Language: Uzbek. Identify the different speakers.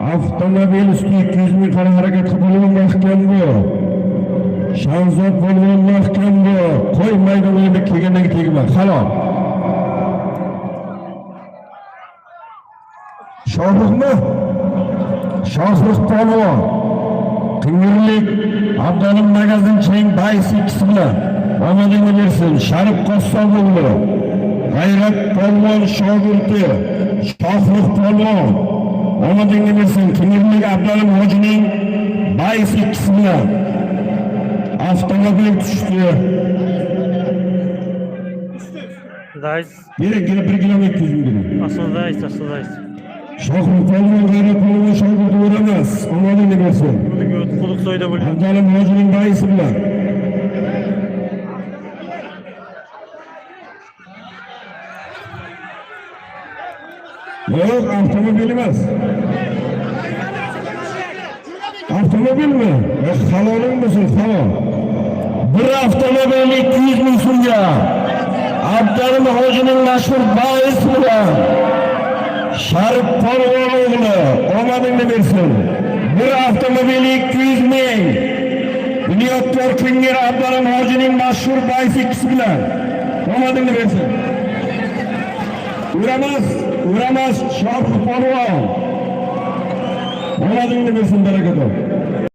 Speaker 1: Avtomobil üstü 200 ming qara harakat qilib mahkam bu. Shahzod polvon mahkam bu. Qo'y maydoniga kelgandan tegma. Halol. Shohruxmi? Shohruh polvon. Qingirlik Abdulim magazin cheng baysi bilan omadingni bersin. Sharif Qossobovli. G'ayrat polvon shogirdi. Shohruh polvon. Omadingni bersin. Qingirlik Abdulim hojining baysi bilan avtomobil tushdi.
Speaker 2: Dayız.
Speaker 1: Bir kilometr yürüdü.
Speaker 2: Asıldayız.
Speaker 1: Shohruh polvon g'ayrat polvon shogirdi emas. Omadingni bersin.
Speaker 2: Quduq soyda bo'lgan.
Speaker 1: Abdulim hojining baysi bilan yok, avtomobil emas. Avtomobilmi? Haloling bo'lsin, halol. Bir avtomobil 200 ming so'mga. Abdulim hojining mashhur bayis bilan Sharif polvon o'g'li omadingni bersin. Bir avtomobil 200 ming. Bunyodkor Kengir Abdulim hojining mashhur bayis bilan omadingni bersin. Uramas Sharif polvon omadingni bersin, baraka top.